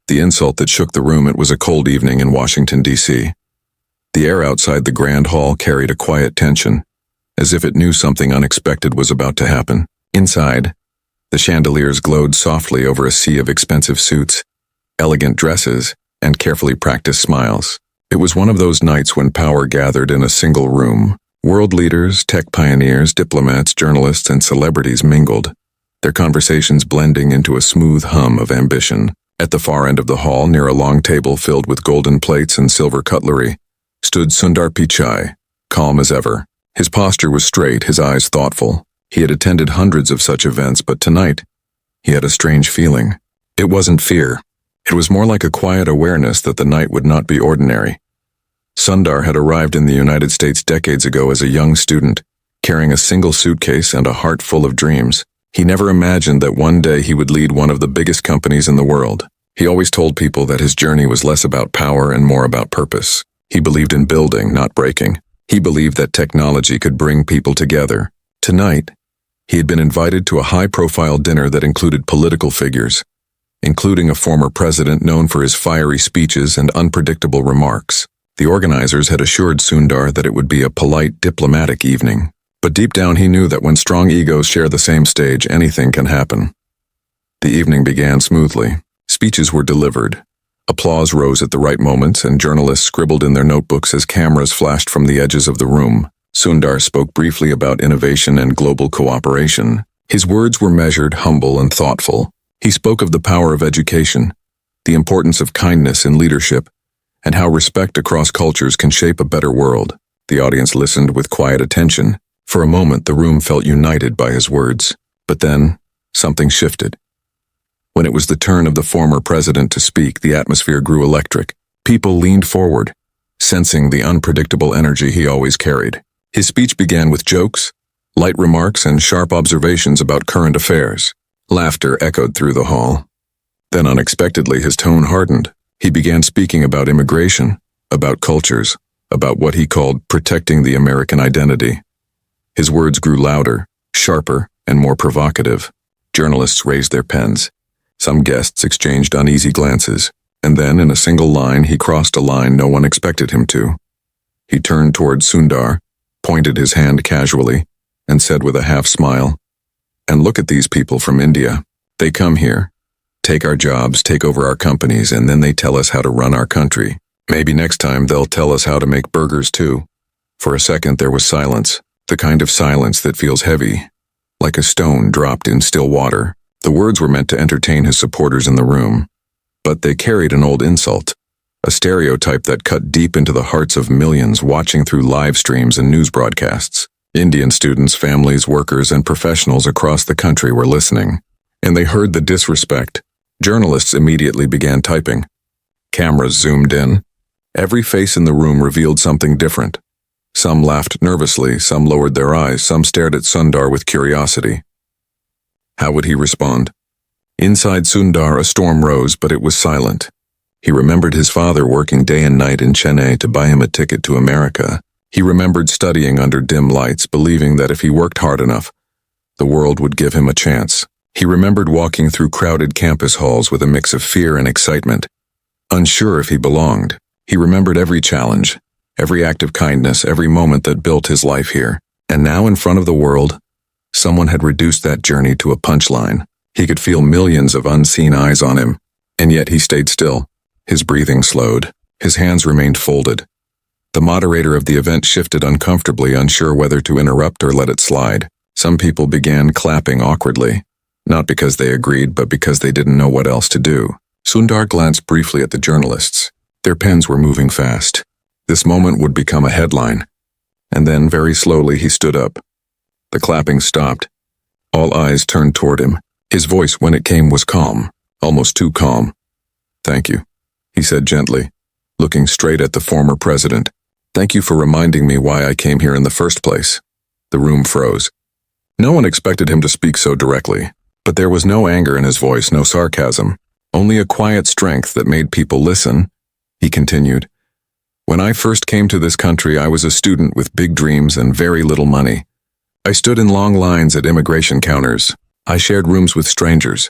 The insult that shook the room. It was a cold evening in Washington, D.C. The air outside the grand hall carried a quiet tension, as if it knew something unexpected was about to happen. Inside, the chandeliers glowed softly over a sea of expensive suits, elegant dresses, and carefully practiced smiles. It was one of those nights when power gathered in a single room. World leaders, tech pioneers, diplomats, journalists, and celebrities mingled, their conversations blending into a smooth hum of ambition. At the far end of the hall, near a long table filled with golden plates and silver cutlery, stood Sundar Pichai, calm as ever. His posture was straight, his eyes thoughtful. He had attended hundreds of such events, but tonight, he had a strange feeling. It wasn't fear. It was more like a quiet awareness that the night would not be ordinary. Sundar had arrived in the United States decades ago as a young student, carrying a single suitcase and a heart full of dreams. He never imagined that one day he would lead one of the biggest companies in the world. He always told people that his journey was less about power and more about purpose. He believed in building, not breaking. He believed that technology could bring people together. Tonight, he had been invited to a high-profile dinner that included political figures, including a former president known for his fiery speeches and unpredictable remarks. The organizers had assured Sundar that it would be a polite, diplomatic evening. But deep down he knew that when strong egos share the same stage, anything can happen. The evening began smoothly. Speeches were delivered. Applause rose at the right moments, and journalists scribbled in their notebooks as cameras flashed from the edges of the room. Sundar spoke briefly about innovation and global cooperation. His words were measured, humble, and thoughtful. He spoke of the power of education, the importance of kindness in leadership, and how respect across cultures can shape a better world. The audience listened with quiet attention. For a moment, the room felt united by his words. But then, something shifted. When it was the turn of the former president to speak, the atmosphere grew electric. People leaned forward, sensing the unpredictable energy he always carried. His speech began with jokes, light remarks, and sharp observations about current affairs. Laughter echoed through the hall. Then unexpectedly, his tone hardened. He began speaking about immigration, about cultures, about what he called protecting the American identity. His words grew louder, sharper, and more provocative. Journalists raised their pens. Some guests exchanged uneasy glances, and then in a single line he crossed a line no one expected him to. He turned toward Sundar, pointed his hand casually, and said with a half-smile, "And look at these people from India. They come here, take our jobs, take over our companies, and then they tell us how to run our country. Maybe next time they'll tell us how to make burgers too." For a second there was silence, the kind of silence that feels heavy, like a stone dropped in still water. The words were meant to entertain his supporters in the room, but they carried an old insult, a stereotype that cut deep into the hearts of millions watching through live streams and news broadcasts. Indian students, families, workers, and professionals across the country were listening, and they heard the disrespect. Journalists immediately began typing. Cameras zoomed in. Every face in the room revealed something different. Some laughed nervously, some lowered their eyes, some stared at Sundar with curiosity. How would he respond? Inside Sundar, a storm rose, but it was silent. He remembered his father working day and night in Chennai to buy him a ticket to America. He remembered studying under dim lights, believing that if he worked hard enough, the world would give him a chance. He remembered walking through crowded campus halls with a mix of fear and excitement, unsure if he belonged. He remembered every challenge, every act of kindness, every moment that built his life here. And now in front of the world, someone had reduced that journey to a punchline. He could feel millions of unseen eyes on him, and yet he stayed still. His breathing slowed. His hands remained folded. The moderator of the event shifted uncomfortably, unsure whether to interrupt or let it slide. Some people began clapping awkwardly, not because they agreed, but because they didn't know what else to do. Sundar glanced briefly at the journalists. Their pens were moving fast. This moment would become a headline. And then, very slowly, he stood up. The clapping stopped. All eyes turned toward him. His voice, when it came, was calm, almost too calm. "Thank you," he said gently, looking straight at the former president. "Thank you for reminding me why I came here in the first place." The room froze. No one expected him to speak so directly, but there was no anger in his voice, no sarcasm, only a quiet strength that made people listen. He continued, "When I first came to this country, I was a student with big dreams and very little money. I stood in long lines at immigration counters. I shared rooms with strangers.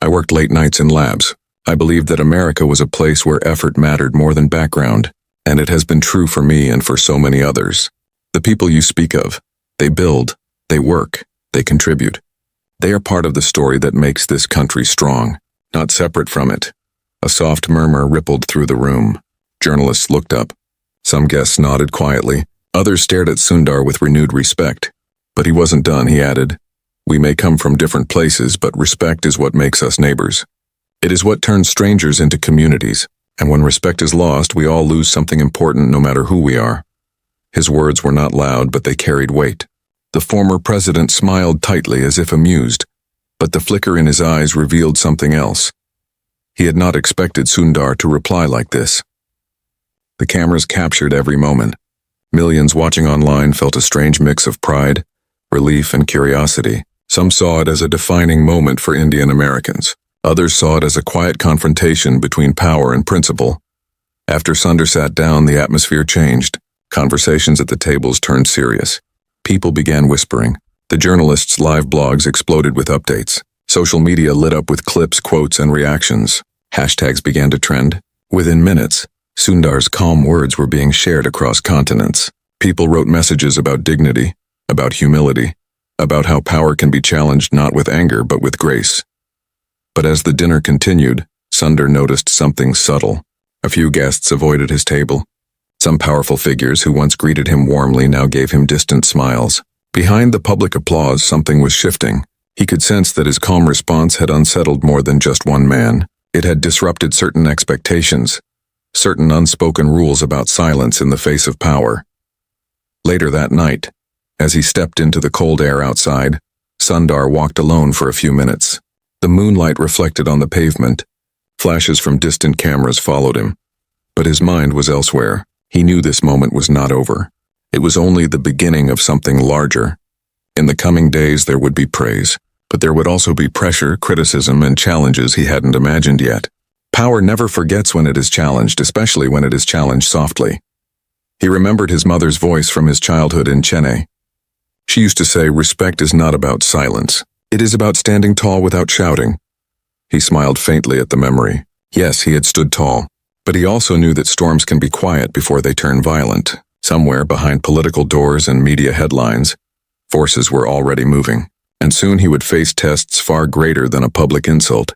I worked late nights in labs. I believed that America was a place where effort mattered more than background, and it has been true for me and for so many others. The people you speak of, they build, they work, they contribute. They are part of the story that makes this country strong, not separate from it. A soft murmur rippled through the room. Journalists looked up. Some guests nodded quietly. Others stared at Sundar with renewed respect. But he wasn't done, he added. We may come from different places, but respect is what makes us neighbors. It is what turns strangers into communities, and when respect is lost, we all lose something important no matter who we are. His words were not loud, but they carried weight. The former president smiled tightly as if amused, but the flicker in his eyes revealed something else. He had not expected Sundar to reply like this. The cameras captured every moment. Millions watching online felt a strange mix of pride, relief, and curiosity. Some saw it as a defining moment for Indian Americans. Others saw it as a quiet confrontation between power and principle. After Sundar sat down, the atmosphere changed. Conversations at the tables turned serious. People began whispering. The journalists' live blogs exploded with updates. Social media lit up with clips, quotes, and reactions. Hashtags began to trend. Within minutes, Sundar's calm words were being shared across continents. People wrote messages about dignity, about humility, about how power can be challenged not with anger but with grace. But as the dinner continued, Sundar noticed something subtle. A few guests avoided his table. Some powerful figures who once greeted him warmly now gave him distant smiles. Behind the public applause, something was shifting. He could sense that his calm response had unsettled more than just one man. It had disrupted certain expectations, certain unspoken rules about silence in the face of power. Later that night, as he stepped into the cold air outside, Sundar walked alone for a few minutes. The moonlight reflected on the pavement. Flashes from distant cameras followed him. But his mind was elsewhere. He knew this moment was not over. It was only the beginning of something larger. In the coming days there would be praise, but there would also be pressure, criticism, and challenges he hadn't imagined yet. Power never forgets when it is challenged, especially when it is challenged softly. He remembered his mother's voice from his childhood in Chennai. She used to say, "Respect is not about silence. It is about standing tall without shouting." He smiled faintly at the memory. Yes, he had stood tall, but he also knew that storms can be quiet before they turn violent. Somewhere behind political doors and media headlines, forces were already moving, and soon he would face tests far greater than a public insult.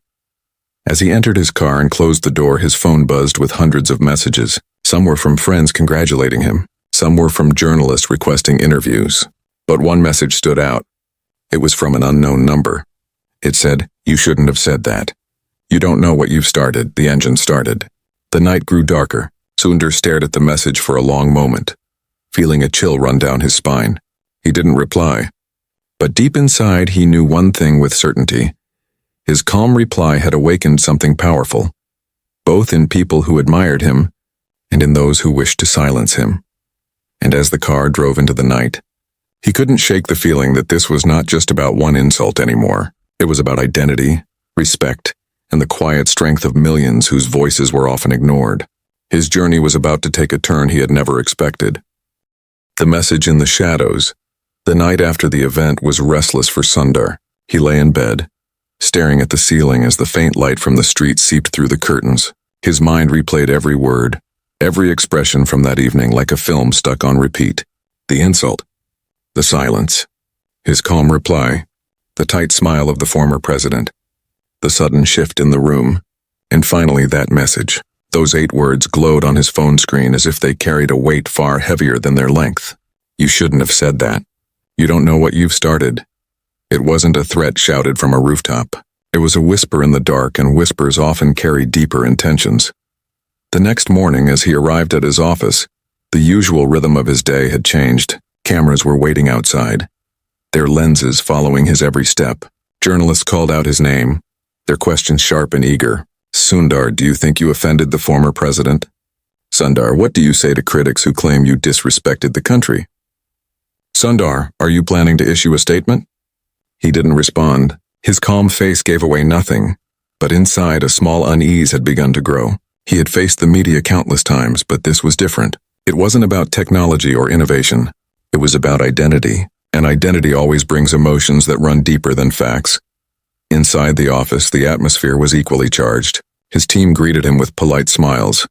As he entered his car and closed the door, his phone buzzed with hundreds of messages. Some were from friends congratulating him. Some were from journalists requesting interviews. But one message stood out. It was from an unknown number. It said, "You shouldn't have said that. You don't know what you've started." The engine started. The night grew darker. Sundar stared at the message for a long moment, feeling a chill run down his spine. He didn't reply. But deep inside, he knew one thing with certainty. His calm reply had awakened something powerful, both in people who admired him and in those who wished to silence him. And as the car drove into the night, he couldn't shake the feeling that this was not just about one insult anymore. It was about identity, respect, and the quiet strength of millions whose voices were often ignored. His journey was about to take a turn he had never expected. The message in the shadows. The night after the event was restless for Sundar. He lay in bed, staring at the ceiling as the faint light from the street seeped through the curtains. His mind replayed every word, every expression from that evening like a film stuck on repeat. The insult, the silence, his calm reply, the tight smile of the former president, the sudden shift in the room, and finally that message. Those 8 words glowed on his phone screen as if they carried a weight far heavier than their length. "You shouldn't have said that. You don't know what you've started." It wasn't a threat shouted from a rooftop. It was a whisper in the dark, and whispers often carry deeper intentions. The next morning, as he arrived at his office, the usual rhythm of his day had changed. Cameras were waiting outside, their lenses following his every step. Journalists called out his name, their questions sharp and eager. "Sundar, do you think you offended the former president?" "Sundar, what do you say to critics who claim you disrespected the country?" "Sundar, are you planning to issue a statement?" He didn't respond. His calm face gave away nothing, but inside a small unease had begun to grow. He had faced the media countless times, but this was different. It wasn't about technology or innovation. It was about identity, and identity always brings emotions that run deeper than facts. Inside the office, the atmosphere was equally charged. His team greeted him with polite smiles,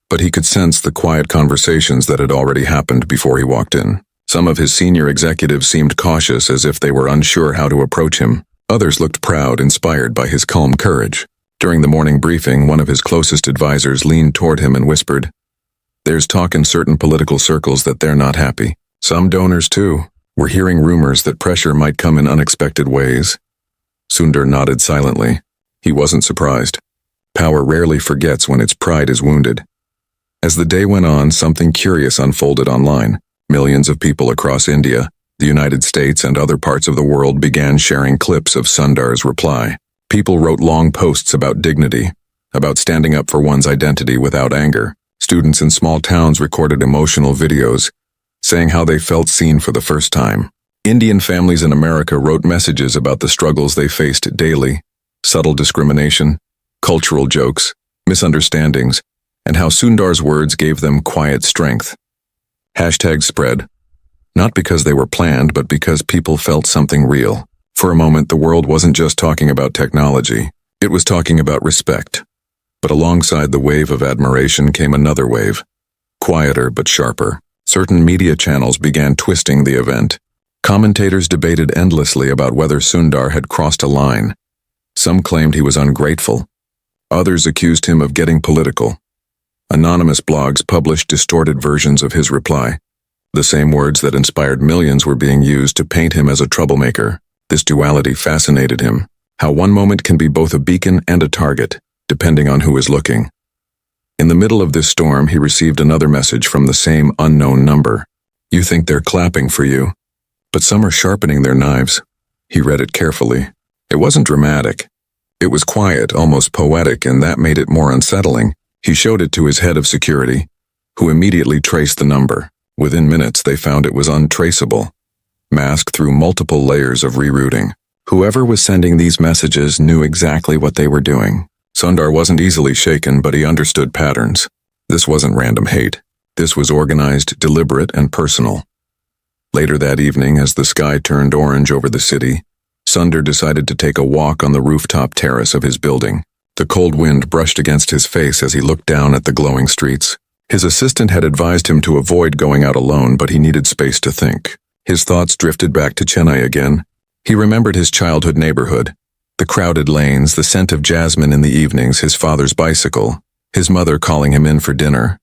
but he could sense the quiet conversations that had already happened before he walked in. Some of his senior executives seemed cautious, as if they were unsure how to approach him. Others looked proud, inspired by his calm courage. During the morning briefing, one of his closest advisors leaned toward him and whispered, "There's talk in certain political circles that they're not happy. Some donors, too. We're hearing rumors that pressure might come in unexpected ways." Sundar nodded silently. He wasn't surprised. Power rarely forgets when its pride is wounded. As the day went on, something curious unfolded online. Millions of people across India, the United States, and other parts of the world began sharing clips of Sundar's reply. People wrote long posts about dignity, about standing up for one's identity without anger. Students in small towns recorded emotional videos, saying how they felt seen for the first time. Indian families in America wrote messages about the struggles they faced daily: subtle discrimination, cultural jokes, misunderstandings, and how Sundar's words gave them quiet strength. Hashtags spread, not because they were planned, but because people felt something real. For a moment, the world wasn't just talking about technology. It was talking about respect. But alongside the wave of admiration came another wave, quieter but sharper. Certain media channels began twisting the event. Commentators debated endlessly about whether Sundar had crossed a line. Some claimed he was ungrateful. Others accused him of getting political. Anonymous blogs published distorted versions of his reply. The same words that inspired millions were being used to paint him as a troublemaker. This duality fascinated him, how one moment can be both a beacon and a target, depending on who is looking. In the middle of this storm, he received another message from the same unknown number. "You think they're clapping for you, but some are sharpening their knives." He read it carefully. It wasn't dramatic. It was quiet, almost poetic, and that made it more unsettling. He showed it to his head of security, who immediately traced the number. Within minutes, they found it was untraceable, masked through multiple layers of rerouting. Whoever was sending these messages knew exactly what they were doing. Sundar wasn't easily shaken, but he understood patterns. This wasn't random hate. This was organized, deliberate, and personal. Later that evening, as the sky turned orange over the city, Sundar decided to take a walk on the rooftop terrace of his building. The cold wind brushed against his face as he looked down at the glowing streets. His assistant had advised him to avoid going out alone, but he needed space to think. His thoughts drifted back to Chennai again. He remembered his childhood neighborhood, the crowded lanes, the scent of jasmine in the evenings, his father's bicycle, his mother calling him in for dinner.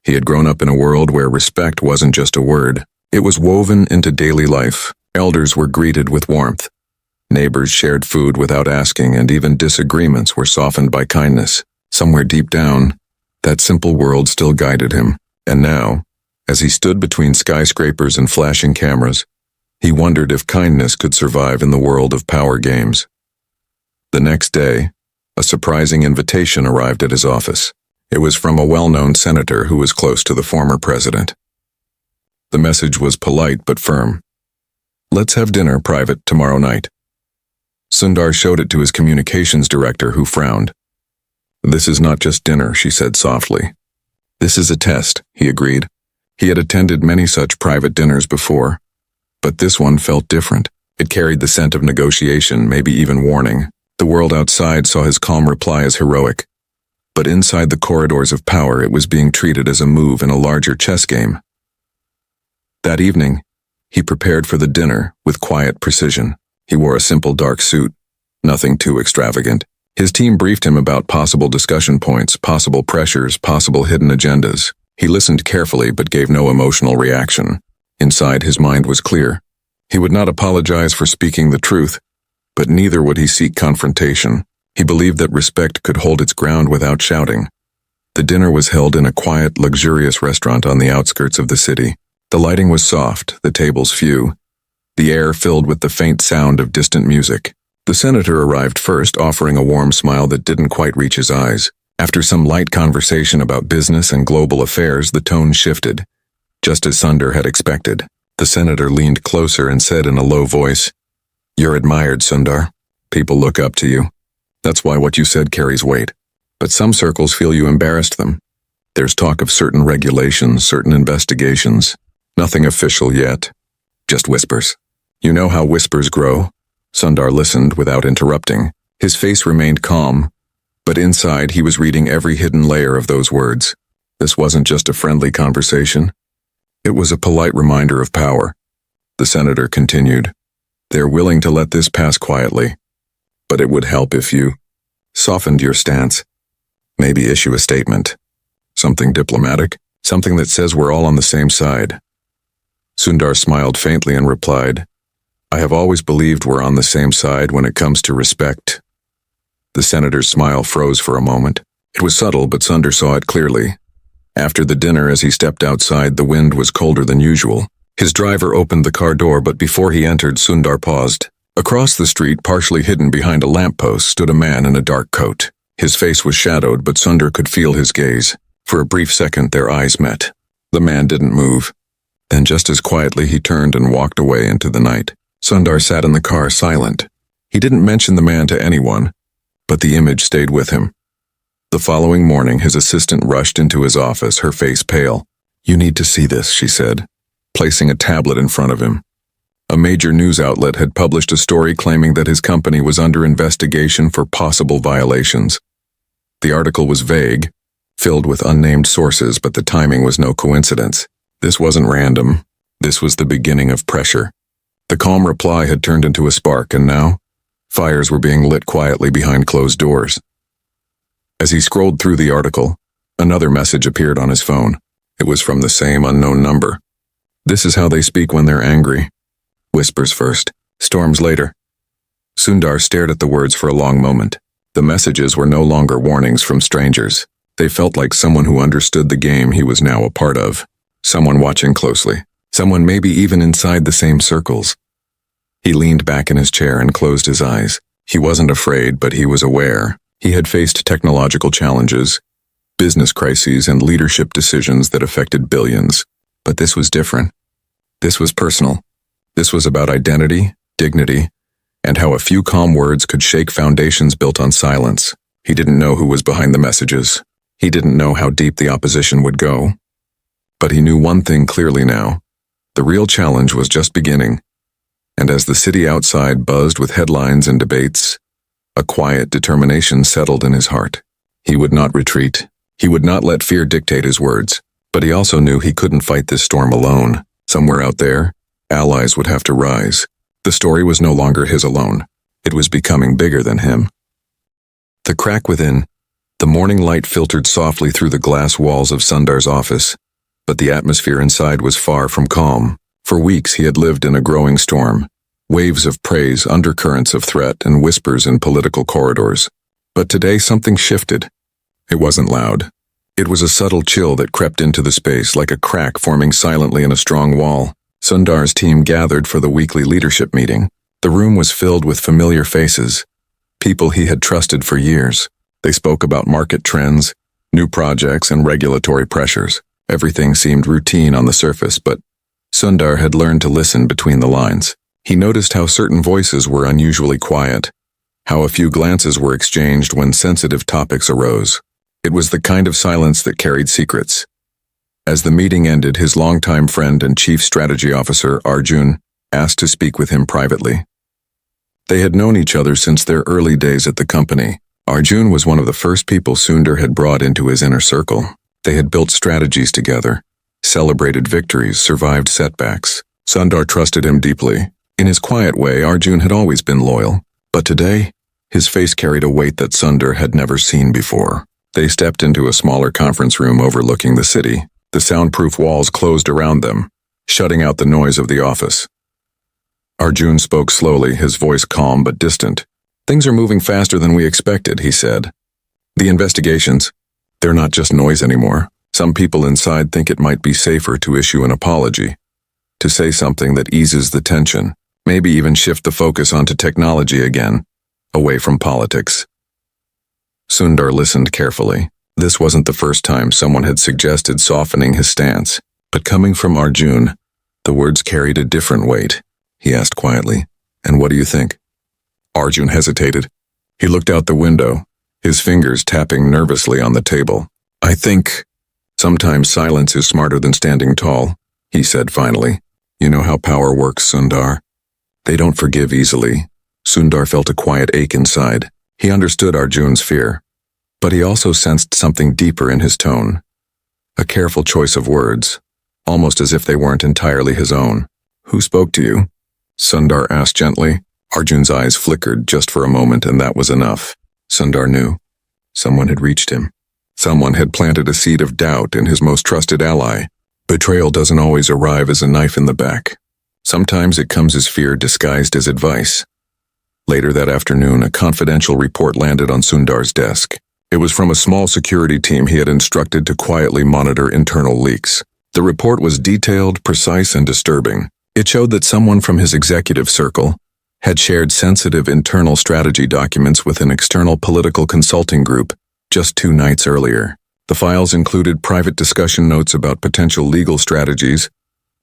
He had grown up in a world where respect wasn't just a word. It was woven into daily life. Elders were greeted with warmth. Neighbors shared food without asking, and even disagreements were softened by kindness. Somewhere deep down, that simple world still guided him. And now, as he stood between skyscrapers and flashing cameras, he wondered if kindness could survive in the world of power games. The next day, a surprising invitation arrived at his office. It was from a well-known senator who was close to the former president. The message was polite but firm. "Let's have dinner private tomorrow night." Sundar showed it to his communications director, who frowned. "This is not just dinner," she said softly. "This is a test," he agreed. He had attended many such private dinners before, but this one felt different. It carried the scent of negotiation, maybe even warning. The world outside saw his calm reply as heroic, but inside the corridors of power it was being treated as a move in a larger chess game. That evening, he prepared for the dinner with quiet precision. He wore a simple dark suit, nothing too extravagant. His team briefed him about possible discussion points, possible pressures, possible hidden agendas. He listened carefully but gave no emotional reaction. Inside, his mind was clear. He would not apologize for speaking the truth, but neither would he seek confrontation. He believed that respect could hold its ground without shouting. The dinner was held in a quiet, luxurious restaurant on the outskirts of the city. The lighting was soft, the tables few, the air filled with the faint sound of distant music. The senator arrived first, offering a warm smile that didn't quite reach his eyes. After some light conversation about business and global affairs, the tone shifted, just as Sundar had expected. The senator leaned closer and said in a low voice, "You're admired, Sundar. People look up to you. That's why what you said carries weight. But some circles feel you embarrassed them. There's talk of certain regulations, certain investigations. Nothing official yet. Just whispers. You know how whispers grow?" Sundar listened without interrupting. His face remained calm, But inside, he was reading every hidden layer of those words. This wasn't just a friendly conversation. It was a polite reminder of power. The senator continued. They're willing to let this pass quietly. But it would help if you softened your stance. Maybe issue a statement. Something diplomatic. Something that says we're all on the same side. Sundar smiled faintly and replied, I have always believed we're on the same side when it comes to respect. The senator's smile froze for a moment. It was subtle, but Sundar saw it clearly. After the dinner, as he stepped outside, the wind was colder than usual. His driver opened the car door, but before he entered, Sundar paused. Across the street, partially hidden behind a lamppost, stood a man in a dark coat. His face was shadowed, but Sundar could feel his gaze. For a brief second, their eyes met. The man didn't move. Then just as quietly, he turned and walked away into the night. Sundar sat in the car, silent. He didn't mention the man to anyone, but the image stayed with him. The following morning, his assistant rushed into his office, her face pale. You need to see this, she said, placing a tablet in front of him. A major news outlet had published a story claiming that his company was under investigation for possible violations. The article was vague, filled with unnamed sources, but the timing was no coincidence. This wasn't random. This was the beginning of pressure. The calm reply had turned into a spark, and now, fires were being lit quietly behind closed doors. As he scrolled through the article, another message appeared on his phone. It was from the same unknown number. This is how they speak when they're angry. Whispers first, storms later. Sundar stared at the words for a long moment. The messages were no longer warnings from strangers. They felt like someone who understood the game he was now a part of. Someone watching closely. Someone maybe even inside the same circles. He leaned back in his chair and closed his eyes. He wasn't afraid, but he was aware. He had faced technological challenges, business crises, and leadership decisions that affected billions. But this was different. This was personal. This was about identity, dignity, and how a few calm words could shake foundations built on silence. He didn't know who was behind the messages. He didn't know how deep the opposition would go. But he knew one thing clearly now. The real challenge was just beginning. And as the city outside buzzed with headlines and debates, a quiet determination settled in his heart. He would not retreat. He would not let fear dictate his words. But he also knew he couldn't fight this storm alone. Somewhere out there, allies would have to rise. The story was no longer his alone. It was becoming bigger than him. The crack within, the morning light filtered softly through the glass walls of Sundar's office, but the atmosphere inside was far from calm. For weeks he had lived in a growing storm, waves of praise, undercurrents of threat, and whispers in political corridors. But today something shifted. It wasn't loud. It was a subtle chill that crept into the space like a crack forming silently in a strong wall. Sundar's team gathered for the weekly leadership meeting. The room was filled with familiar faces, people he had trusted for years. They spoke about market trends, new projects, and regulatory pressures. Everything seemed routine on the surface, but Sundar had learned to listen between the lines. He noticed how certain voices were unusually quiet, how a few glances were exchanged when sensitive topics arose. It was the kind of silence that carried secrets. As the meeting ended, his longtime friend and chief strategy officer, Arjun, asked to speak with him privately. They had known each other since their early days at the company. Arjun was one of the first people Sundar had brought into his inner circle. They had built strategies together, celebrated victories, survived setbacks. Sundar trusted him deeply. In his quiet way, Arjun had always been loyal. But today, his face carried a weight that Sundar had never seen before. They stepped into a smaller conference room overlooking the city. The soundproof walls closed around them, shutting out the noise of the office. Arjun spoke slowly, his voice calm but distant. Things are moving faster than we expected, he said. The investigations, they're not just noise anymore. Some people inside think it might be safer to issue an apology, to say something that eases the tension, maybe even shift the focus onto technology again, away from politics. Sundar listened carefully. This wasn't the first time someone had suggested softening his stance, but coming from Arjun, the words carried a different weight. He asked quietly, "And what do you think?" Arjun hesitated. He looked out the window, his fingers tapping nervously on the table. "I think sometimes silence is smarter than standing tall," he said finally. "You know how power works, Sundar. They don't forgive easily." Sundar felt a quiet ache inside. He understood Arjun's fear. But he also sensed something deeper in his tone. A careful choice of words, almost as if they weren't entirely his own. "Who spoke to you?" Sundar asked gently. Arjun's eyes flickered just for a moment, and that was enough. Sundar knew. Someone had reached him. Someone had planted a seed of doubt in his most trusted ally. Betrayal doesn't always arrive as a knife in the back. Sometimes it comes as fear disguised as advice. Later that afternoon, a confidential report landed on Sundar's desk. It was from a small security team he had instructed to quietly monitor internal leaks. The report was detailed, precise, and disturbing. It showed that someone from his executive circle had shared sensitive internal strategy documents with an external political consulting group just 2 nights earlier. The files included private discussion notes about potential legal strategies,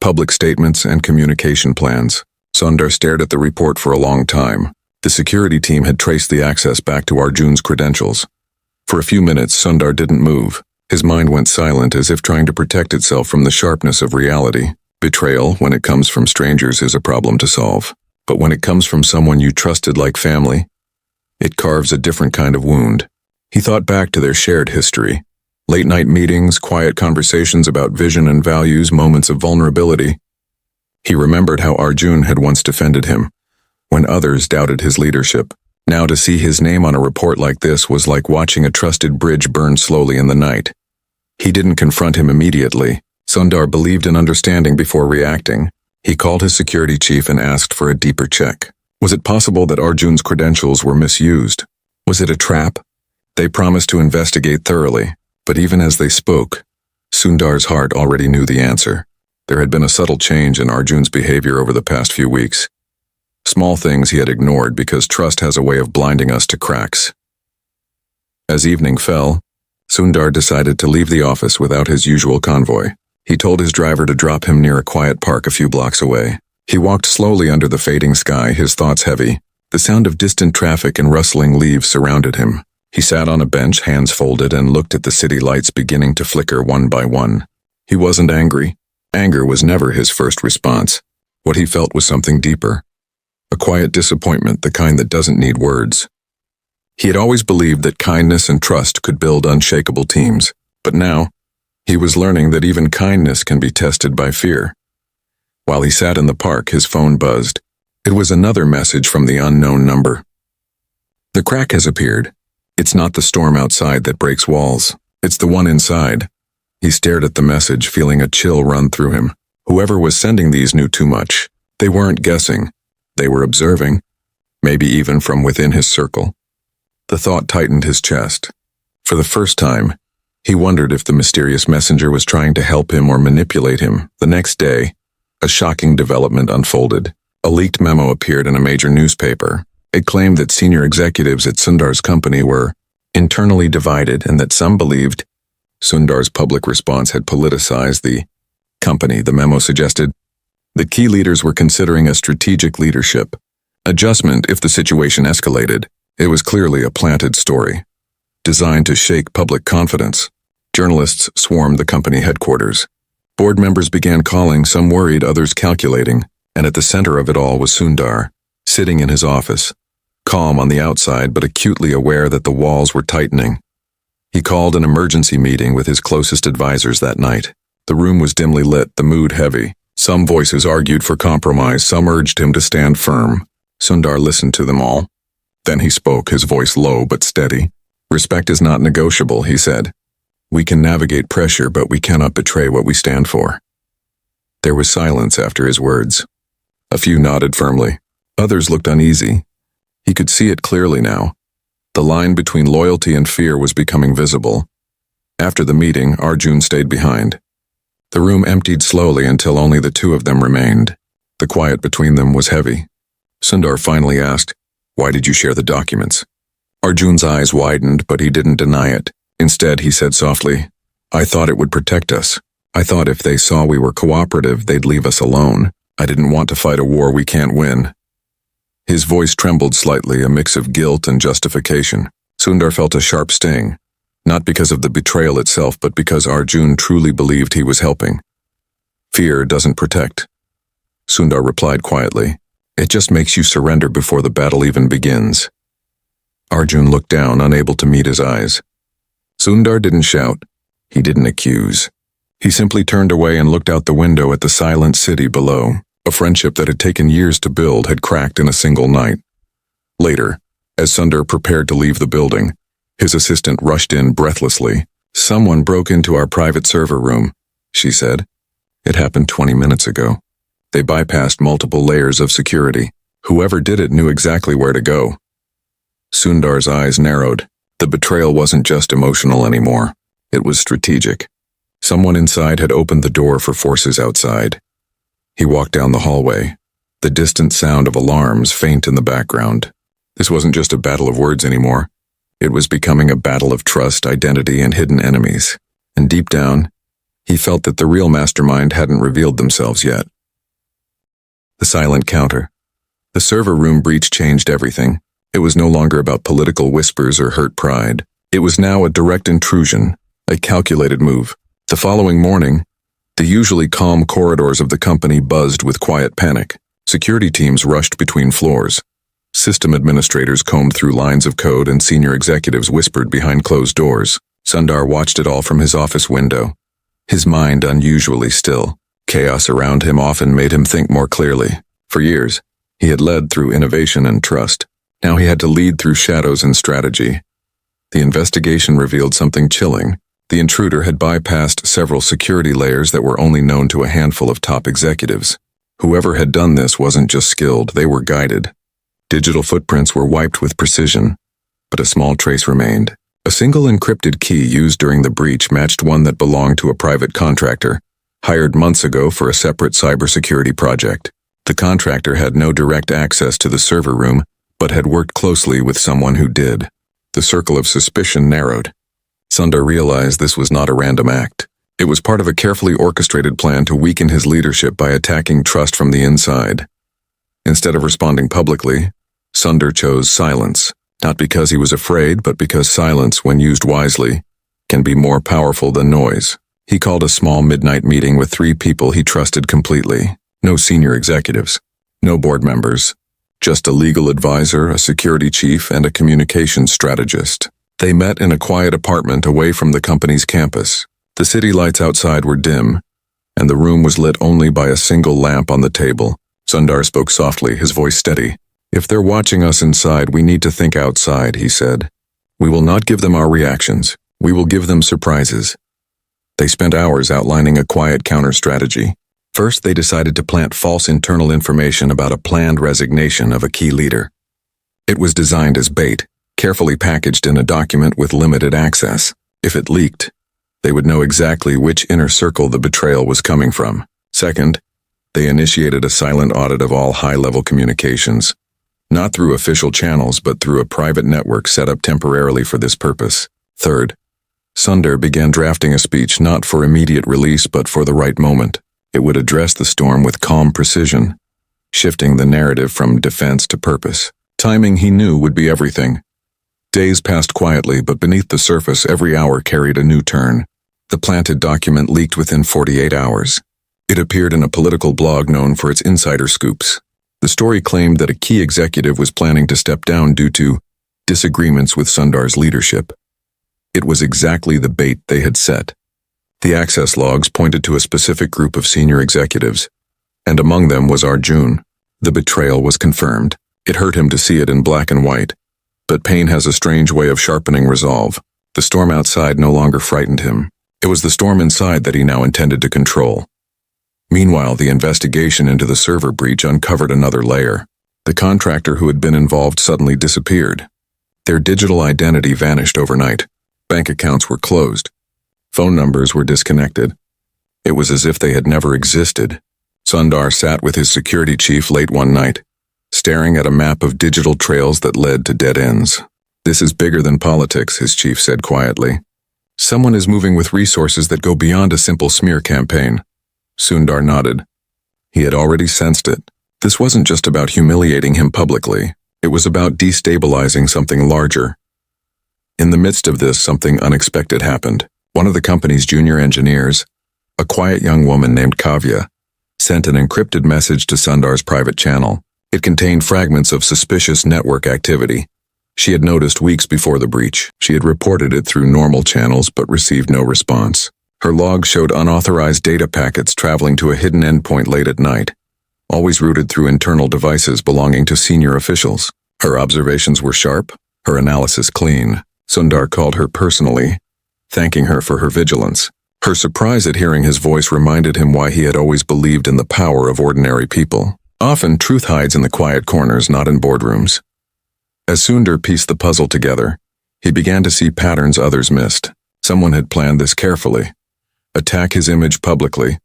public statements, and communication plans. Sundar stared at the report for a long time. The security team had traced the access back to Arjun's credentials. For a few minutes, Sundar didn't move. His mind went silent, as if trying to protect itself from the sharpness of reality. Betrayal, when it comes from strangers, is a problem to solve. But when it comes from someone you trusted like family, it carves a different kind of wound. He thought back to their shared history. Late-night meetings, quiet conversations about vision and values, moments of vulnerability. He remembered how Arjun had once defended him, when others doubted his leadership. Now to see his name on a report like this was like watching a trusted bridge burn slowly in the night. He didn't confront him immediately. Sundar believed in understanding before reacting. He called his security chief and asked for a deeper check. Was it possible that Arjun's credentials were misused? Was it a trap? They promised to investigate thoroughly, but even as they spoke, Sundar's heart already knew the answer. There had been a subtle change in Arjun's behavior over the past few weeks. Small things he had ignored because trust has a way of blinding us to cracks. As evening fell, Sundar decided to leave the office without his usual convoy. He told his driver to drop him near a quiet park a few blocks away. He walked slowly under the fading sky, his thoughts heavy. The sound of distant traffic and rustling leaves surrounded him. He sat on a bench, hands folded, and looked at the city lights beginning to flicker one by one. He wasn't angry. Anger was never his first response. What he felt was something deeper. A quiet disappointment, the kind that doesn't need words. He had always believed that kindness and trust could build unshakable teams, but now, he was learning that even kindness can be tested by fear. While he sat in the park, his phone buzzed. It was another message from the unknown number. "The crack has appeared. It's not the storm outside that breaks walls. It's the one inside." He stared at the message, feeling a chill run through him. Whoever was sending these knew too much. They weren't guessing. They were observing, maybe even from within his circle. The thought tightened his chest. For the first time, he wondered if the mysterious messenger was trying to help him or manipulate him. The next day, a shocking development unfolded. A leaked memo appeared in a major newspaper. It claimed that senior executives at Sundar's company were internally divided and that some believed Sundar's public response had politicized the company. The memo suggested that key leaders were considering a strategic leadership adjustment if the situation escalated. It was clearly a planted story, designed to shake public confidence. Journalists swarmed the company headquarters. Board members began calling, some worried, others calculating, and at the center of it all was Sundar, sitting in his office, calm on the outside but acutely aware that the walls were tightening. He called an emergency meeting with his closest advisors that night. The room was dimly lit, the mood heavy. Some voices argued for compromise, some urged him to stand firm. Sundar listened to them all. Then he spoke, his voice low but steady. "Respect is not negotiable," he said. "We can navigate pressure, but we cannot betray what we stand for." There was silence after his words. A few nodded firmly. Others looked uneasy. He could see it clearly now. The line between loyalty and fear was becoming visible. After the meeting, Arjun stayed behind. The room emptied slowly until only the two of them remained. The quiet between them was heavy. Sundar finally asked, "Why did you share the documents?" Arjun's eyes widened, but he didn't deny it. Instead, he said softly, "I thought it would protect us. I thought if they saw we were cooperative, they'd leave us alone. I didn't want to fight a war we can't win." His voice trembled slightly, a mix of guilt and justification. Sundar felt a sharp sting, not because of the betrayal itself, but because Arjun truly believed he was helping. "Fear doesn't protect," Sundar replied quietly. "It just makes you surrender before the battle even begins." Arjun looked down, unable to meet his eyes. Sundar didn't shout. He didn't accuse. He simply turned away and looked out the window at the silent city below. A friendship that had taken years to build had cracked in a single night. Later, as Sundar prepared to leave the building, his assistant rushed in breathlessly. "Someone broke into our private server room," she said. "It happened 20 minutes ago. They bypassed multiple layers of security. Whoever did it knew exactly where to go." Sundar's eyes narrowed. The betrayal wasn't just emotional anymore. It was strategic. Someone inside had opened the door for forces outside. He walked down the hallway, the distant sound of alarms faint in the background. This wasn't just a battle of words anymore. It was becoming a battle of trust, identity, and hidden enemies. And deep down, he felt that the real mastermind hadn't revealed themselves yet. The silent counter. The server room breach changed everything. It was no longer about political whispers or hurt pride. It was now a direct intrusion, a calculated move. The following morning, the usually calm corridors of the company buzzed with quiet panic. Security teams rushed between floors. System administrators combed through lines of code and senior executives whispered behind closed doors. Sundar watched it all from his office window, his mind unusually still. Chaos around him often made him think more clearly. For years, he had led through innovation and trust. Now he had to lead through shadows and strategy. The investigation revealed something chilling. The intruder had bypassed several security layers that were only known to a handful of top executives. Whoever had done this wasn't just skilled, they were guided. Digital footprints were wiped with precision, but a small trace remained. A single encrypted key used during the breach matched one that belonged to a private contractor, hired months ago for a separate cybersecurity project. The contractor had no direct access to the server room, but had worked closely with someone who did. The circle of suspicion narrowed. Sundar realized this was not a random act. It was part of a carefully orchestrated plan to weaken his leadership by attacking trust from the inside. Instead of responding publicly, Sundar chose silence, not because he was afraid, but because silence, when used wisely, can be more powerful than noise. He called a small midnight meeting with 3 people he trusted completely. No senior executives, no board members, just a legal advisor, a security chief, and a communications strategist. They met in a quiet apartment away from the company's campus. The city lights outside were dim, and the room was lit only by a single lamp on the table. Sundar spoke softly, his voice steady. "If they're watching us inside, we need to think outside," he said. "We will not give them our reactions. We will give them surprises." They spent hours outlining a quiet counter-strategy. First, they decided to plant false internal information about a planned resignation of a key leader. It was designed as bait, carefully packaged in a document with limited access. If it leaked, they would know exactly which inner circle the betrayal was coming from. Second, they initiated a silent audit of all high-level communications, not through official channels but through a private network set up temporarily for this purpose. Third, Sundar began drafting a speech not for immediate release but for the right moment. It would address the storm with calm precision, shifting the narrative from defense to purpose. Timing, he knew, would be everything. Days passed quietly, but beneath the surface every hour carried a new turn. The planted document leaked within 48 hours. It appeared in a political blog known for its insider scoops. The story claimed that a key executive was planning to step down due to disagreements with Sundar's leadership. It was exactly the bait they had set. The access logs pointed to a specific group of senior executives, and among them was Arjun. The betrayal was confirmed. It hurt him to see it in black and white, but pain has a strange way of sharpening resolve. The storm outside no longer frightened him. It was the storm inside that he now intended to control. Meanwhile, the investigation into the server breach uncovered another layer. The contractor who had been involved suddenly disappeared. Their digital identity vanished overnight. Bank accounts were closed. Phone numbers were disconnected. It was as if they had never existed. Sundar sat with his security chief late one night, staring at a map of digital trails that led to dead ends. "This is bigger than politics," his chief said quietly. "Someone is moving with resources that go beyond a simple smear campaign." Sundar nodded. He had already sensed it. This wasn't just about humiliating him publicly. It was about destabilizing something larger. In the midst of this, something unexpected happened. One of the company's junior engineers, a quiet young woman named Kavya, sent an encrypted message to Sundar's private channel. It contained fragments of suspicious network activity, She had noticed weeks before the breach. She had reported it through normal channels but received no response. Her log showed unauthorized data packets traveling to a hidden endpoint late at night, always routed through internal devices belonging to senior officials. Her observations were sharp, her analysis clean. Sundar called her personally, thanking her for her vigilance. Her surprise at hearing his voice reminded him why he had always believed in the power of ordinary people. Often, truth hides in the quiet corners, not in boardrooms. As Sundar pieced the puzzle together, he began to see patterns others missed. Someone had planned this carefully. Attack his image publicly,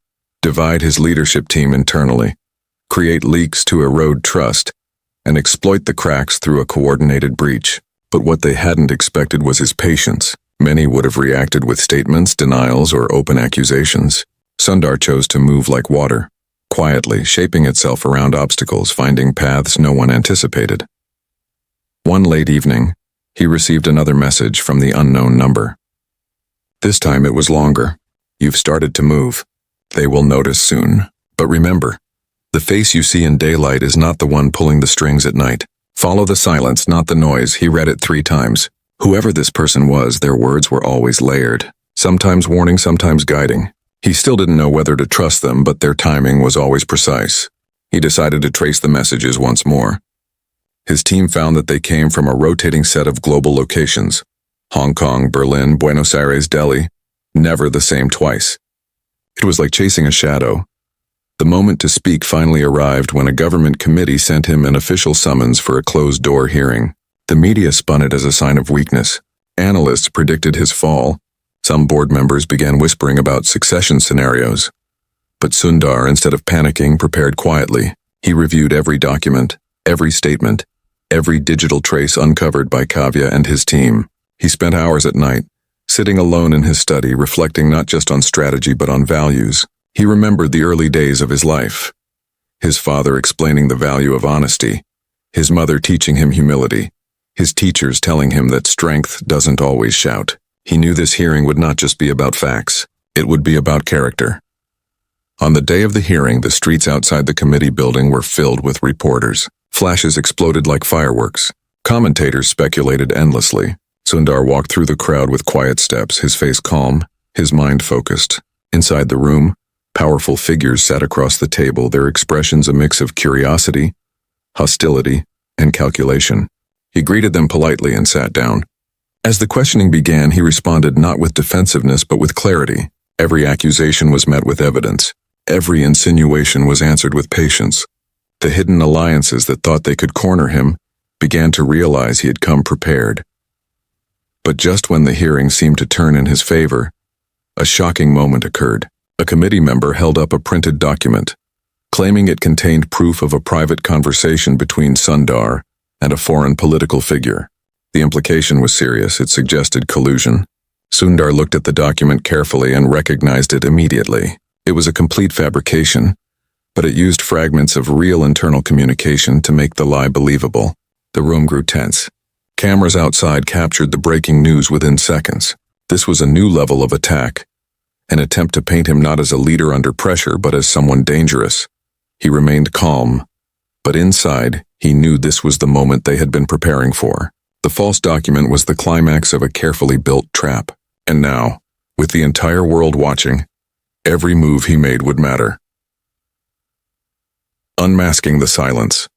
divide his leadership team internally, create leaks to erode trust, and exploit the cracks through a coordinated breach. But what they hadn't expected was his patience. Many would have reacted with statements, denials, or open accusations. Sundar chose to move like water, quietly shaping itself around obstacles, finding paths no one anticipated. One late evening, he received another message from the unknown number. This time it was longer. You've started to move. They will notice soon. But remember, the face you see in daylight is not the one pulling the strings at night. Follow the silence, not the noise. He read it 3 times. Whoever this person was, their words were always layered, sometimes warning, sometimes guiding. He still didn't know whether to trust them, but their timing was always precise. He decided to trace the messages once more. His team found that they came from a rotating set of global locations: Hong Kong, Berlin, Buenos Aires, Delhi, never the same twice. It was like chasing a shadow. The moment to speak finally arrived when a government committee sent him an official summons for a closed-door hearing. The media spun it as a sign of weakness. Analysts predicted his fall. Some board members began whispering about succession scenarios. But Sundar, instead of panicking, prepared quietly. He reviewed every document, every statement, every digital trace uncovered by Kavya and his team. He spent hours at night, sitting alone in his study, reflecting not just on strategy but on values. He remembered the early days of his life. His father explaining the value of honesty, his mother teaching him humility, his teachers telling him that strength doesn't always shout. He knew this hearing would not just be about facts, it would be about character. On the day of the hearing, the streets outside the committee building were filled with reporters. Flashes exploded like fireworks. Commentators speculated endlessly. Sundar walked through the crowd with quiet steps, his face calm, his mind focused. Inside the room, powerful figures sat across the table, their expressions a mix of curiosity, hostility, and calculation. He greeted them politely and sat down. As the questioning began, he responded not with defensiveness but with clarity. Every accusation was met with evidence. Every insinuation was answered with patience. The hidden alliances that thought they could corner him began to realize he had come prepared. But just when the hearing seemed to turn in his favor, a shocking moment occurred. A committee member held up a printed document, claiming it contained proof of a private conversation between Sundar and a foreign political figure. The implication was serious. It suggested collusion. Sundar looked at the document carefully and recognized it immediately. It was a complete fabrication, but it used fragments of real internal communication to make the lie believable. The room grew tense. Cameras outside captured the breaking news within seconds. This was a new level of attack, an attempt to paint him not as a leader under pressure but as someone dangerous. He remained calm, but inside, he knew this was the moment they had been preparing for. The false document was the climax of a carefully built trap. And now, with the entire world watching, every move he made would matter. Unmasking the silence.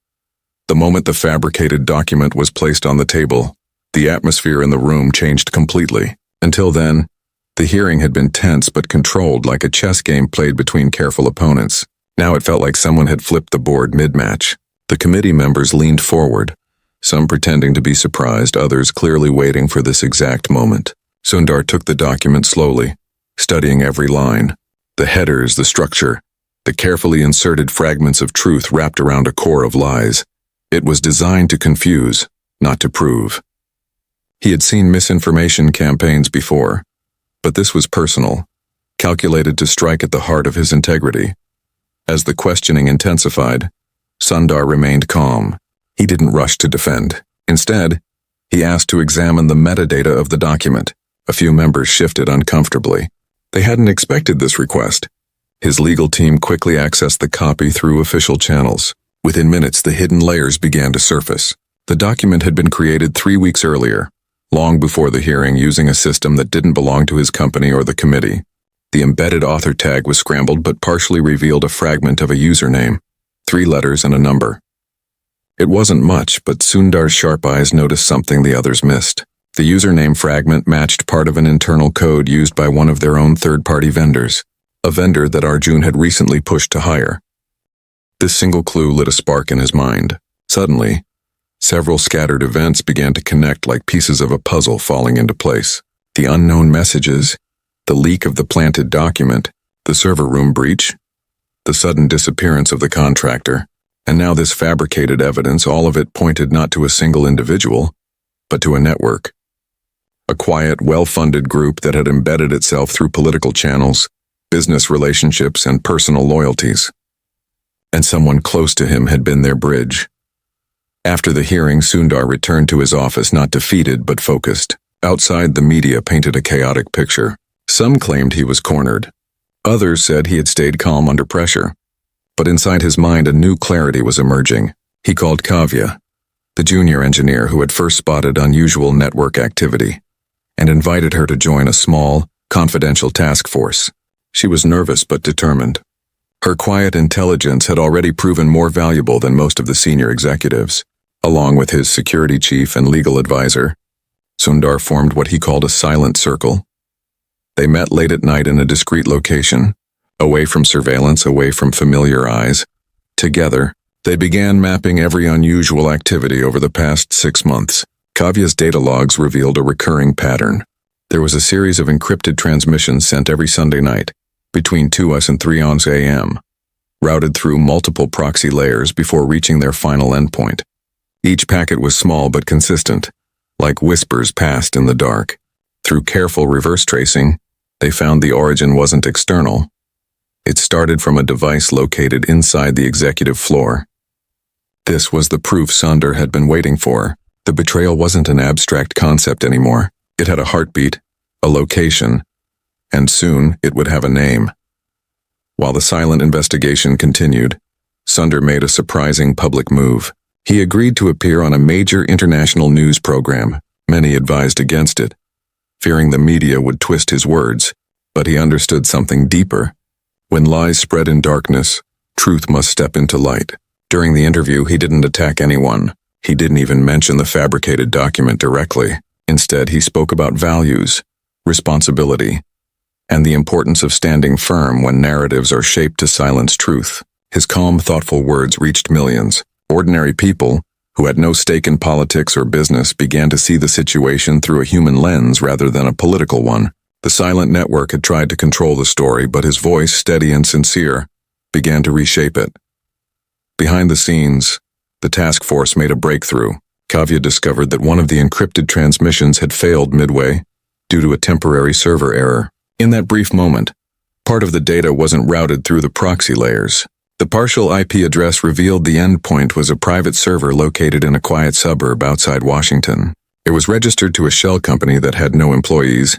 The moment the fabricated document was placed on the table, the atmosphere in the room changed completely. Until then, the hearing had been tense but controlled, like a chess game played between careful opponents. Now it felt like someone had flipped the board mid-match. The committee members leaned forward, some pretending to be surprised, others clearly waiting for this exact moment. Sundar took the document slowly, studying every line. The headers, the structure, the carefully inserted fragments of truth wrapped around a core of lies. It was designed to confuse, not to prove. He had seen misinformation campaigns before, but this was personal, calculated to strike at the heart of his integrity. As the questioning intensified, Sundar remained calm. He didn't rush to defend. Instead, he asked to examine the metadata of the document. A few members shifted uncomfortably. They hadn't expected this request. His legal team quickly accessed the copy through official channels. Within minutes, the hidden layers began to surface. The document had been created 3 weeks earlier, long before the hearing, using a system that didn't belong to his company or the committee. The embedded author tag was scrambled but partially revealed a fragment of a username, 3 letters and a number. It wasn't much, but Sundar's sharp eyes noticed something the others missed. The username fragment matched part of an internal code used by one of their own third-party vendors, a vendor that Arjun had recently pushed to hire. This single clue lit a spark in his mind. Suddenly, several scattered events began to connect like pieces of a puzzle falling into place. The unknown messages, the leak of the planted document, the server room breach, the sudden disappearance of the contractor, and now this fabricated evidence, all of it pointed not to a single individual, but to a network. A quiet, well-funded group that had embedded itself through political channels, business relationships, and personal loyalties. And someone close to him had been their bridge. After the hearing, Sundar returned to his office not defeated but focused. Outside, the media painted a chaotic picture. Some claimed he was cornered. Others said he had stayed calm under pressure. But inside his mind, a new clarity was emerging. He called Kavya, the junior engineer who had first spotted unusual network activity, and invited her to join a small, confidential task force. She was nervous but determined. Her quiet intelligence had already proven more valuable than most of the senior executives. Along with his security chief and legal advisor, Sundar formed what he called a silent circle. They met late at night in a discreet location, away from surveillance, away from familiar eyes. Together, they began mapping every unusual activity over the past 6 months. Kavya's data logs revealed a recurring pattern. There was a series of encrypted transmissions sent every Sunday night, between 2 and 3 a.m., routed through multiple proxy layers before reaching their final endpoint. Each packet was small but consistent, like whispers passed in the dark. Through careful reverse tracing, they found the origin wasn't external. It started from a device located inside the executive floor. This was the proof Sundar had been waiting for. The betrayal wasn't an abstract concept anymore. It had a heartbeat, a location, and soon it would have a name. While the silent investigation continued, Sundar made a surprising public move. He agreed to appear on a major international news program. Many advised against it, fearing the media would twist his words, but he understood something deeper. When lies spread in darkness, truth must step into light. During the interview, he didn't attack anyone. He didn't even mention the fabricated document directly. Instead, he spoke about values, responsibility, and the importance of standing firm when narratives are shaped to silence truth. His calm, thoughtful words reached millions. Ordinary people, who had no stake in politics or business, began to see the situation through a human lens rather than a political one. The silent network had tried to control the story, but his voice, steady and sincere, began to reshape it. Behind the scenes, the task force made a breakthrough. Kavya discovered that one of the encrypted transmissions had failed midway due to a temporary server error. In that brief moment, part of the data wasn't routed through the proxy layers. The partial IP address revealed the endpoint was a private server located in a quiet suburb outside Washington. It was registered to a shell company that had no employees,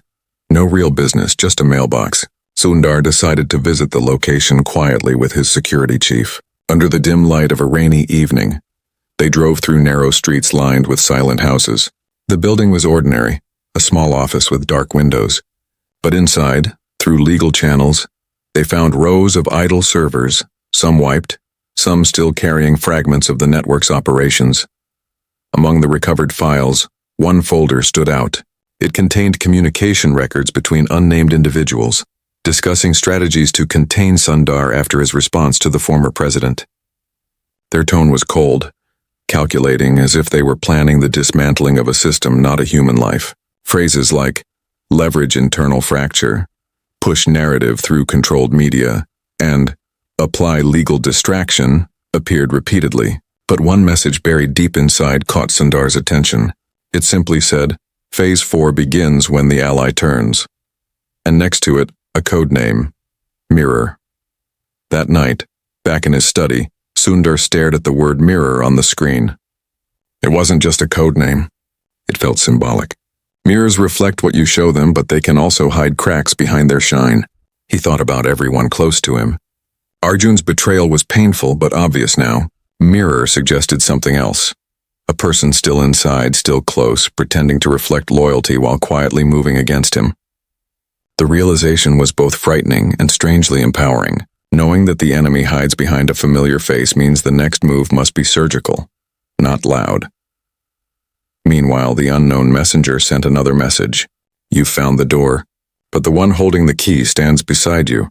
no real business, just a mailbox. Sundar decided to visit the location quietly with his security chief. Under the dim light of a rainy evening, they drove through narrow streets lined with silent houses. The building was ordinary, a small office with dark windows. But inside, through legal channels, they found rows of idle servers, some wiped, some still carrying fragments of the network's operations. Among the recovered files, one folder stood out. It contained communication records between unnamed individuals, discussing strategies to contain Sundar after his response to the former president. Their tone was cold, calculating, as if they were planning the dismantling of a system, not a human life. Phrases like leverage internal fracture, push narrative through controlled media, and apply legal distraction appeared repeatedly. But one message buried deep inside caught Sundar's attention. It simply said, Phase 4 begins when the ally turns. And next to it, a code name, Mirror. That night, back in his study, Sundar stared at the word mirror on the screen. It wasn't just a code name. It felt symbolic. Mirrors reflect what you show them, but they can also hide cracks behind their shine. He thought about everyone close to him. Arjun's betrayal was painful but obvious now. Mirror suggested something else. A person still inside, still close, pretending to reflect loyalty while quietly moving against him. The realization was both frightening and strangely empowering. Knowing that the enemy hides behind a familiar face means the next move must be surgical, not loud. Meanwhile, the unknown messenger sent another message. "You've found the door, but the one holding the key stands beside you."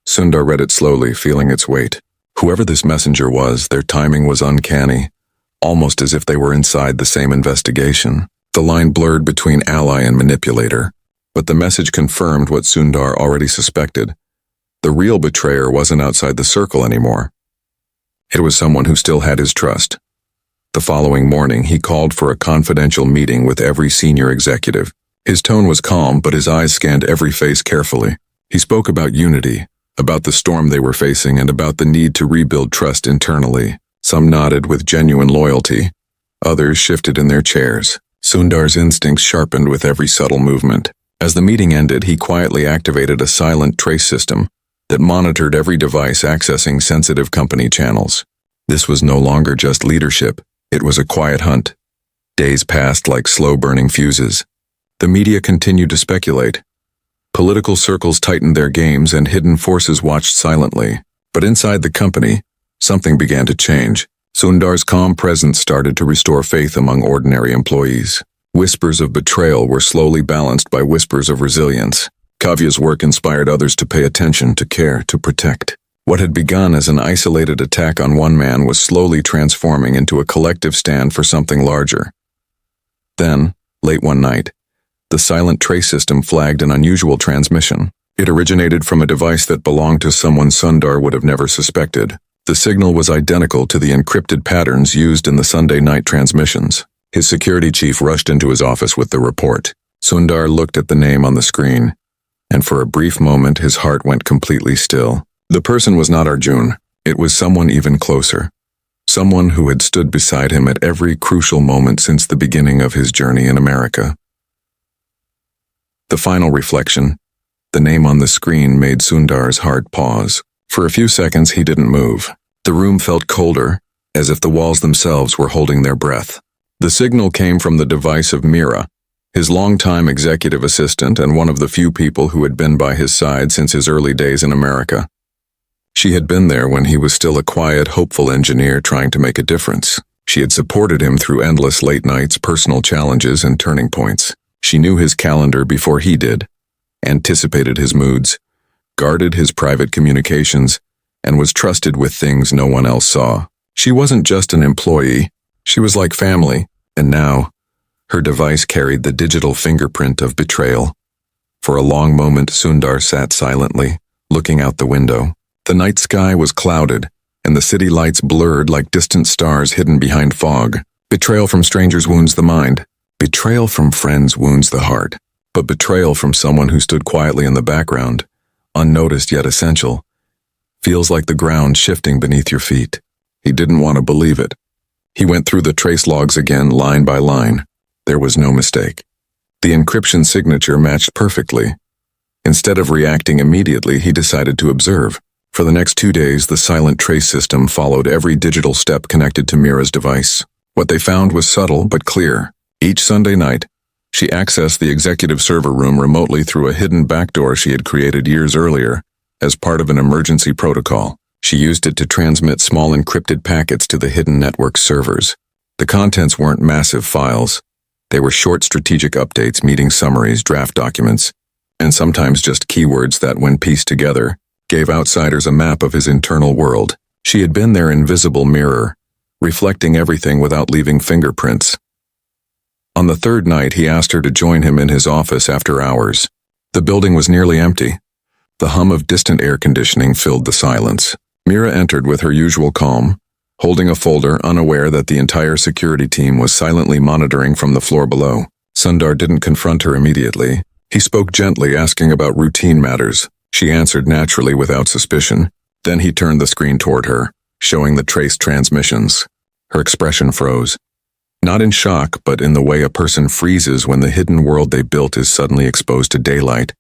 Sundar read it slowly, feeling its weight. Whoever this messenger was, their timing was uncanny, almost as if they were inside the same investigation. The line blurred between ally and manipulator, but the message confirmed what Sundar already suspected. The real betrayer wasn't outside the circle anymore. It was someone who still had his trust. The following morning, he called for a confidential meeting with every senior executive. His tone was calm, but his eyes scanned every face carefully. He spoke about unity, about the storm they were facing, and about the need to rebuild trust internally. Some nodded with genuine loyalty. Others shifted in their chairs. Sundar's instincts sharpened with every subtle movement. As the meeting ended, he quietly activated a silent trace system that monitored every device accessing sensitive company channels. This was no longer just leadership. It was a quiet hunt. Days passed like slow-burning fuses. The media continued to speculate. Political circles tightened their games and hidden forces watched silently. But inside the company, something began to change. Sundar's calm presence started to restore faith among ordinary employees. Whispers of betrayal were slowly balanced by whispers of resilience. Kavya's work inspired others to pay attention, to care, to protect. What had begun as an isolated attack on one man was slowly transforming into a collective stand for something larger. Then, late one night, the silent trace system flagged an unusual transmission. It originated from a device that belonged to someone Sundar would have never suspected. The signal was identical to the encrypted patterns used in the Sunday night transmissions. His security chief rushed into his office with the report. Sundar looked at the name on the screen, and for a brief moment his heart went completely still. The person was not Arjun. It was someone even closer. Someone who had stood beside him at every crucial moment since the beginning of his journey in America. The final reflection, the name on the screen, made Sundar's heart pause. For a few seconds he didn't move. The room felt colder, as if the walls themselves were holding their breath. The signal came from the device of Mira, his longtime executive assistant and one of the few people who had been by his side since his early days in America. She had been there when he was still a quiet, hopeful engineer trying to make a difference. She had supported him through endless late nights, personal challenges, and turning points. She knew his calendar before he did, anticipated his moods, guarded his private communications, and was trusted with things no one else saw. She wasn't just an employee, she was like family, and now, her device carried the digital fingerprint of betrayal. For a long moment, Sundar sat silently, looking out the window. The night sky was clouded, and the city lights blurred like distant stars hidden behind fog. Betrayal from strangers wounds the mind. Betrayal from friends wounds the heart. But betrayal from someone who stood quietly in the background, unnoticed yet essential, feels like the ground shifting beneath your feet. He didn't want to believe it. He went through the trace logs again, line by line. There was no mistake. The encryption signature matched perfectly. Instead of reacting immediately, he decided to observe. For the next 2 days, the silent trace system followed every digital step connected to Mira's device. What they found was subtle but clear. Each Sunday night, she accessed the executive server room remotely through a hidden backdoor she had created years earlier as part of an emergency protocol. She used it to transmit small encrypted packets to the hidden network servers. The contents weren't massive files. They were short strategic updates, meeting summaries, draft documents, and sometimes just keywords that, when pieced together, gave outsiders a map of his internal world. She had been their invisible mirror, reflecting everything without leaving fingerprints. On the third night, he asked her to join him in his office after hours. The building was nearly empty. The hum of distant air conditioning filled the silence. Mira entered with her usual calm, holding a folder, unaware that the entire security team was silently monitoring from the floor below. Sundar didn't confront her immediately. He spoke gently, asking about routine matters. She answered naturally without suspicion. Then he turned the screen toward her, showing the traced transmissions. Her expression froze. Not in shock, but in the way a person freezes when the hidden world they built is suddenly exposed to daylight.